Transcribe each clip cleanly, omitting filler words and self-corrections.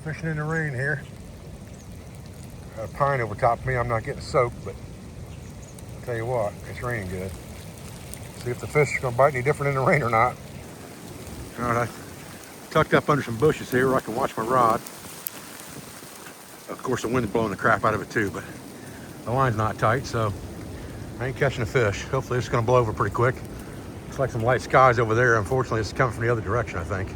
Fishing in the rain here. Got a pine over top of me. I'm not getting soaked, but I'll tell you what, it's raining good. See if the fish are gonna bite any different in the rain or not. All right, I tucked up under some bushes here where I can watch my rod. Of course, the wind's blowing the crap out of it too, but the line's not tight, so I ain't catching a fish. Hopefully it's gonna blow over pretty quick. Looks like some light skies over there. Unfortunately, it's coming from the other direction, I think.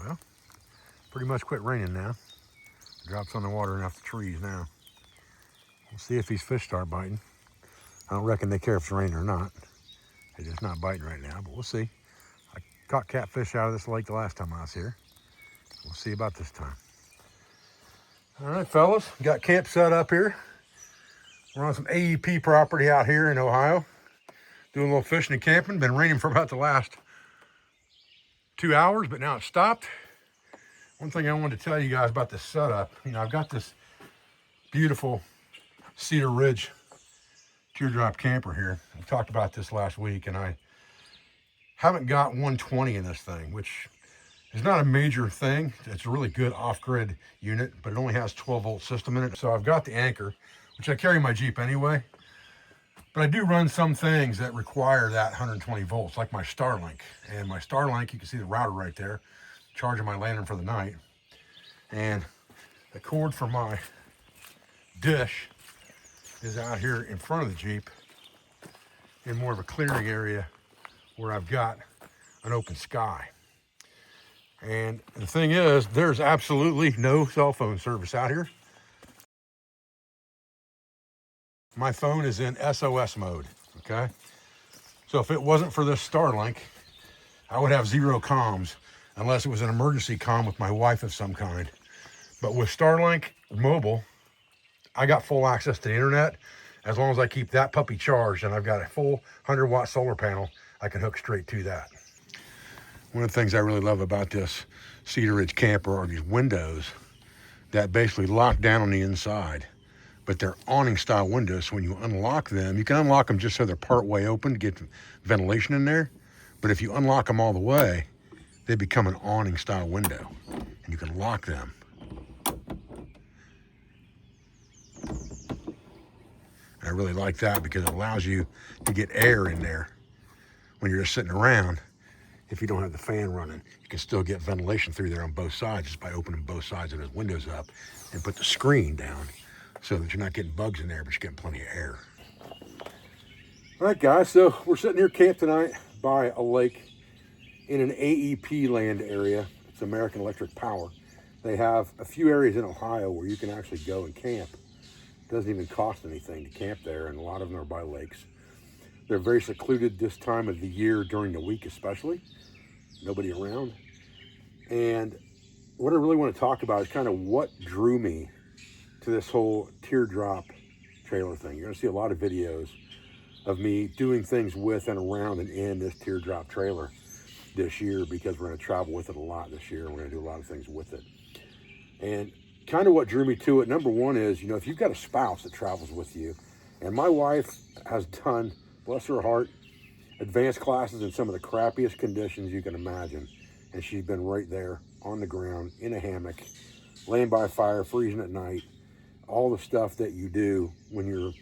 Well, pretty much quit raining now. Drops on the water and off the trees now. We'll see if these fish start biting. I don't reckon they care if it's raining or not. They're just not biting right now, but we'll see. I caught catfish out of this lake the last time I was here. We'll see about this time. All right, fellas, got camp set up here. We're on some AEP property out here in Ohio. Doing a little fishing and camping. Been raining for about the last 2 hours, but now it's stopped. One thing I wanted to tell you guys about this setup, I've got this beautiful Cedar Ridge teardrop camper here. I talked about this last week, and I haven't got 120 in this thing, which is not a major thing. It's a really good off-grid unit, but it only has 12-volt system in it. So I've got the Anchor, which I carry in my Jeep anyway, but I do run some things that require that 120 volts, like my Starlink. And my Starlink, you can see the router right there, charging my lantern for the night. And the cord for my dish is out here in front of the Jeep in more of a clearing area where I've got an open sky. And the thing is, there's absolutely no cell phone service out here. My phone is in SOS mode, okay? So if it wasn't for this Starlink, I would have zero comms unless it was an emergency comm with my wife of some kind. But with Starlink mobile, I got full access to the internet. As long as I keep that puppy charged and I've got a full 100-watt solar panel, I can hook straight to that. One of the things I really love about this Cedar Ridge camper are these windows that basically lock down on the inside, but they're awning style windows. So when you unlock them, you can unlock them just so they're part way open to get ventilation in there. But if you unlock them all the way, they become an awning style window and you can lock them. I really like that because it allows you to get air in there when you're just sitting around. If you don't have the fan running, you can still get ventilation through there on both sides just by opening both sides of those windows up and put the screen down so that you're not getting bugs in there, but you're getting plenty of air. All right, guys, so we're sitting here camped tonight by a lake in an AEP land area. It's American Electric Power. They have a few areas in Ohio where you can actually go and camp. It doesn't even cost anything to camp there, and a lot of them are by lakes. They're very secluded this time of the year during the week especially. Nobody around. And what I really want to talk about is kind of what drew me to this whole teardrop trailer thing. You're going to see a lot of videos of me doing things with and around and in this teardrop trailer this year because we're going to travel with it a lot this year and we're going to do a lot of things with it. And kind of what drew me to it, number one is, if you've got a spouse that travels with you, and my wife has done, bless her heart, advanced classes in some of the crappiest conditions you can imagine. And she's been right there on the ground, in a hammock, laying by a fire, freezing at night, all the stuff that you do when you're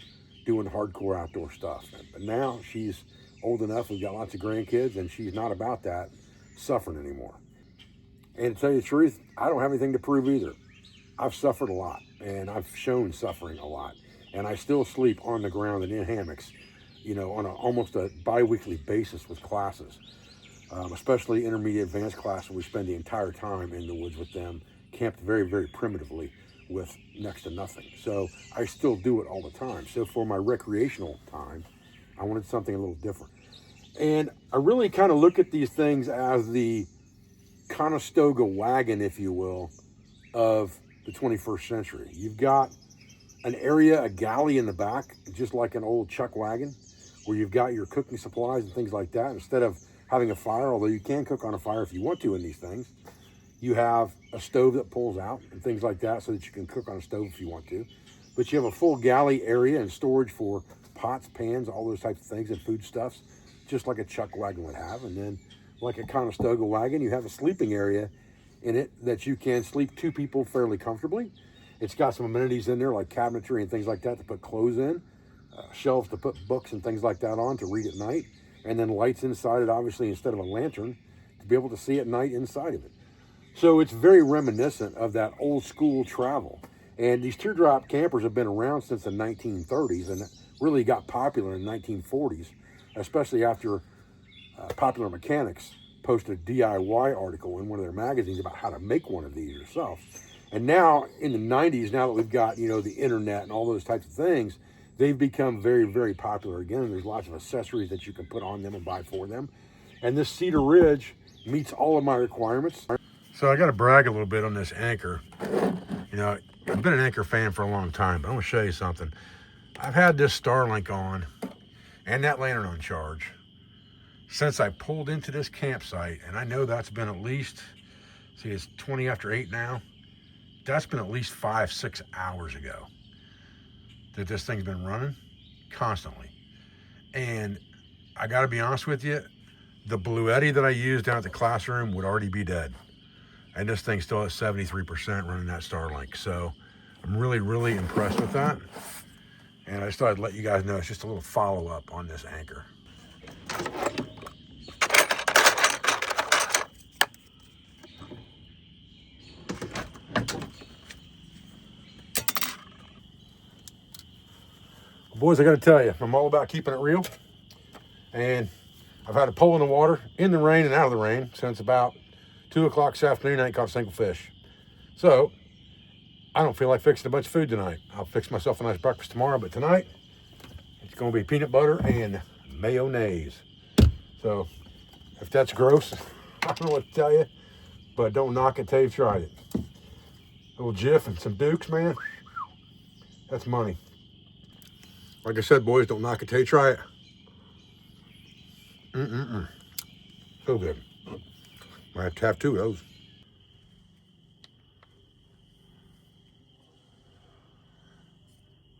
doing hardcore outdoor stuff. But now she's old enough, we've got lots of grandkids, and she's not about that suffering anymore. And to tell you the truth, I don't have anything to prove either. I've suffered a lot, and I've shown suffering a lot. And I still sleep on the ground and in hammocks, on almost a bi-weekly basis with classes, especially intermediate advanced classes. We spend the entire time in the woods with them, camped very, very primitively with next to nothing. So I still do it all the time. So for my recreational time, I wanted something a little different. And I really kind of look at these things as the Conestoga wagon, if you will, of the 21st century. You've got an area, a galley in the back, just like an old chuck wagon, where you've got your cooking supplies and things like that. Instead of having a fire, although you can cook on a fire if you want to in these things, you have a stove that pulls out and things like that so that you can cook on a stove if you want to. But you have a full galley area and storage for pots, pans, all those types of things, and foodstuffs, just like a chuck wagon would have. And then like a Conestoga wagon, you have a sleeping area in it that you can sleep 2 people fairly comfortably. It's got some amenities in there like cabinetry and things like that to put clothes in, shelves to put books and things like that on to read at night, and then lights inside it, obviously, instead of a lantern, to be able to see at night inside of it. So it's very reminiscent of that old school travel. And these teardrop campers have been around since the 1930s and really got popular in the 1940s, especially after Popular Mechanics posted a DIY article in one of their magazines about how to make one of these yourself. And now in the 90s, now that we've got, you know, the internet and all those types of things, they've become very, very popular again. And there's lots of accessories that you can put on them and buy for them. And this Cedar Ridge meets all of my requirements. So I got to brag a little bit on this anchor. You know, I've been an anchor fan for a long time, but I want to show you something. I've had this Starlink on and that lantern on charge since I pulled into this campsite, and I know that's been at least, see, it's 20 after 8 now. That's been at least 5-6 hours ago that this thing's been running constantly. And I got to be honest with you, the Blue Eddy that I used down at the classroom would already be dead. And this thing's still at 73% running that Starlink. So I'm really, really impressed with that. And I just thought I'd let you guys know it's just a little follow-up on this anchor. Boys, I got to tell you, I'm all about keeping it real. And I've had a pole in the water, in the rain and out of the rain, since about 2 o'clock this afternoon. I ain't caught a single fish. So I don't feel like fixing a bunch of food tonight. I'll fix myself a nice breakfast tomorrow, but tonight it's going to be peanut butter and mayonnaise. So if that's gross, I don't know what to tell you, but don't knock it till you've tried it. A little Jif and some Dukes, man, that's money. Like I said, boys, don't knock it till you try it. So good. Might have to have 2 of those.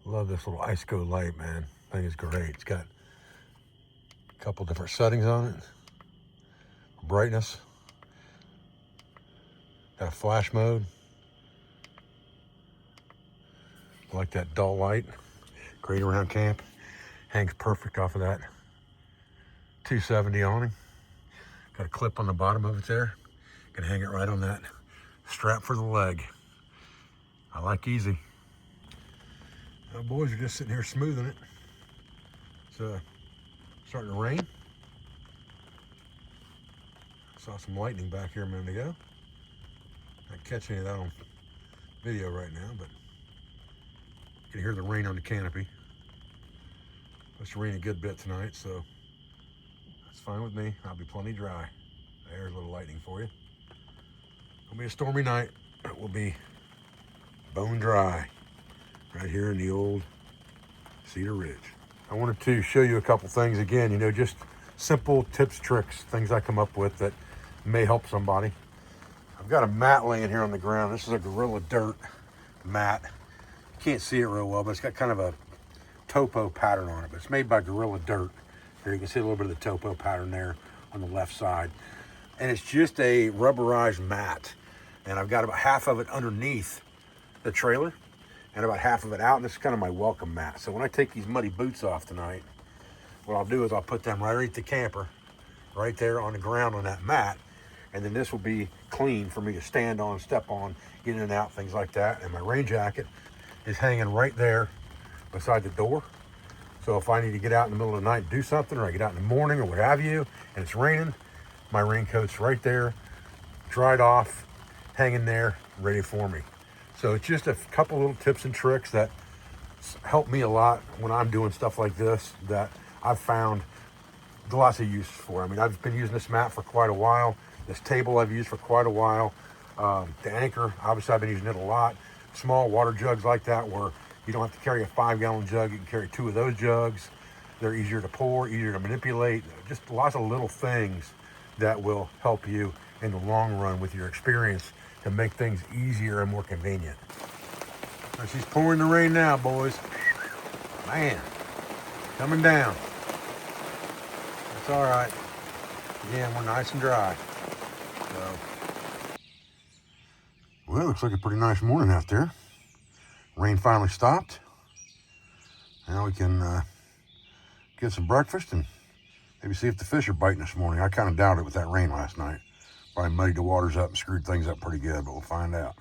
Love this little Iceco light, man. I think it's great. It's got a couple different settings on it. Brightness. Got a flash mode. I like that dull light. Great around camp. Hangs perfect off of that 270 awning. Got a clip on the bottom of it there. Can hang it right on that strap for the leg. I like easy. Now, boys are just sitting here smoothing it. It's starting to rain. Saw some lightning back here a minute ago. Not catching any of that on video right now, but you can hear the rain on the canopy. It's rain a good bit tonight, so that's fine with me. I'll be plenty dry. There's a little lightning for you. It'll be a stormy night, but it will be bone dry right here in the old Cedar Ridge. I wanted to show you a couple things again, you know, just simple tips, tricks, things I come up with that may help somebody. I've got a mat laying here on the ground. This is a Gorilla Dirt mat. You can't see it real well, but it's got kind of a topo pattern on it, but it's made by Gorilla Dirt. Here you can see a little bit of the topo pattern there on the left side. And it's just a rubberized mat. And I've got about half of it underneath the trailer and about half of it out. And this is kind of my welcome mat. So when I take these muddy boots off tonight, what I'll do is I'll put them right underneath the camper, right there on the ground on that mat. And then this will be clean for me to stand on, step on, get in and out, things like that. And my rain jacket is hanging right there beside the door. So if I need to get out in the middle of the night and do something, or I get out in the morning or what have you, and it's raining, my raincoat's right there, dried off, hanging there, ready for me. So it's just a couple little tips and tricks that help me a lot when I'm doing stuff like this that I've found lots of use for. I mean, I've been using this mat for quite a while. This table I've used for quite a while. The anchor, obviously I've been using it a lot. Small water jugs like that where you don't have to carry a 5-gallon jug, you can carry 2 of those jugs. They're easier to pour, easier to manipulate. Just lots of little things that will help you in the long run with your experience to make things easier and more convenient. Now she's pouring the rain now, boys. Man, coming down. That's all right. Again, we're nice and dry. So, well, it looks like a pretty nice morning out there. Rain finally stopped. Now we can get some breakfast and maybe see if the fish are biting this morning. I kind of doubt it with that rain last night. Probably muddied the waters up and screwed things up pretty good, but we'll find out.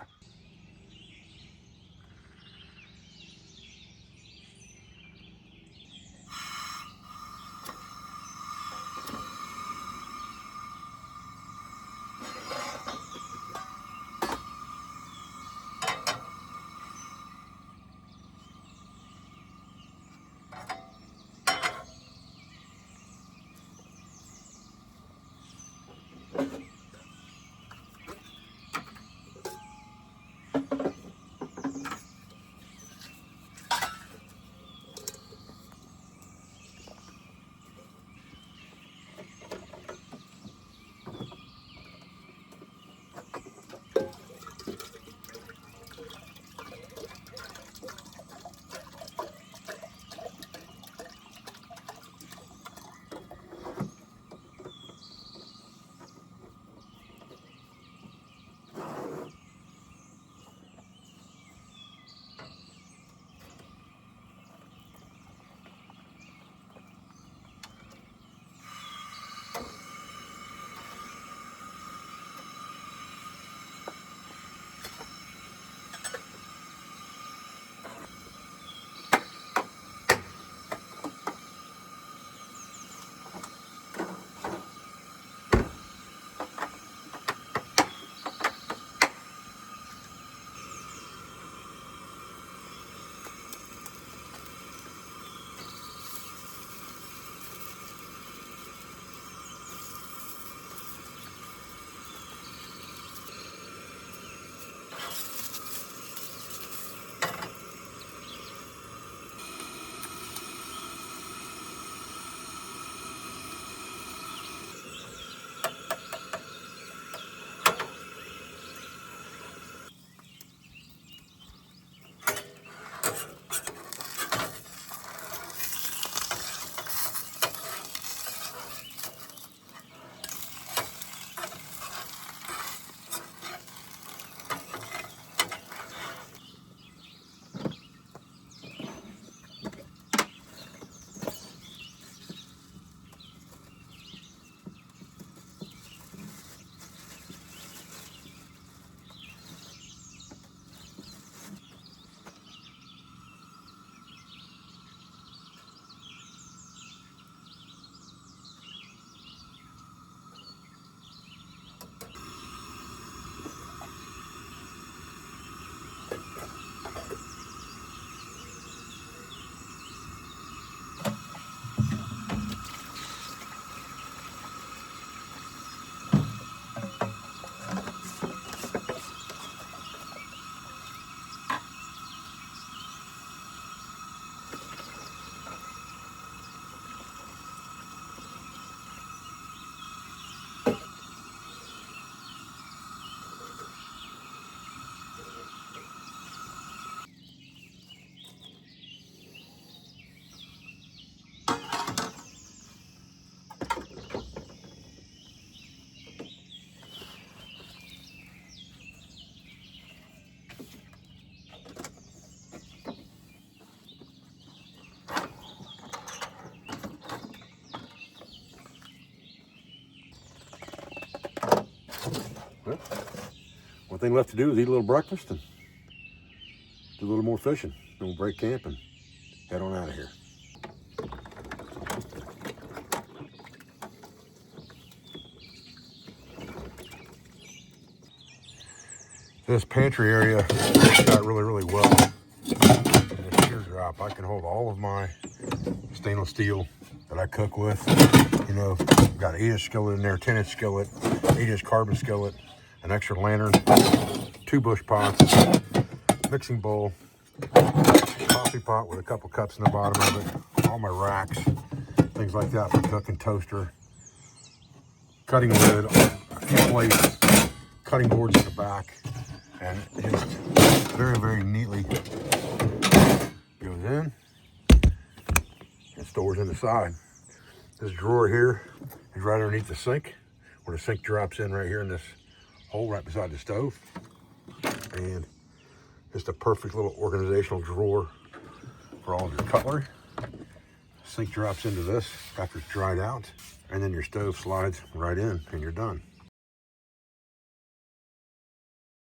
Well, one thing left to do is eat a little breakfast and do a little more fishing. Then we'll break camp and head on out of here. This pantry area works out really, really well. In this teardrop, I can hold all of my stainless steel that I cook with. You know, I've got an 8-inch skillet in there, 10-inch skillet, 8-inch carbon skillet, an extra lantern, 2 bush pots, mixing bowl, coffee pot with a couple cups in the bottom of it, all my racks, things like that for cooking, toaster, cutting lid, plates, cutting boards in the back, and just very, very neatly goes in and stores in the side. This drawer here is right underneath the sink, where the sink drops in right here in this hole right beside the stove. And just a perfect little organizational drawer for all of your cutlery. Sink drops into this after it's dried out, and then your stove slides right in and you're done.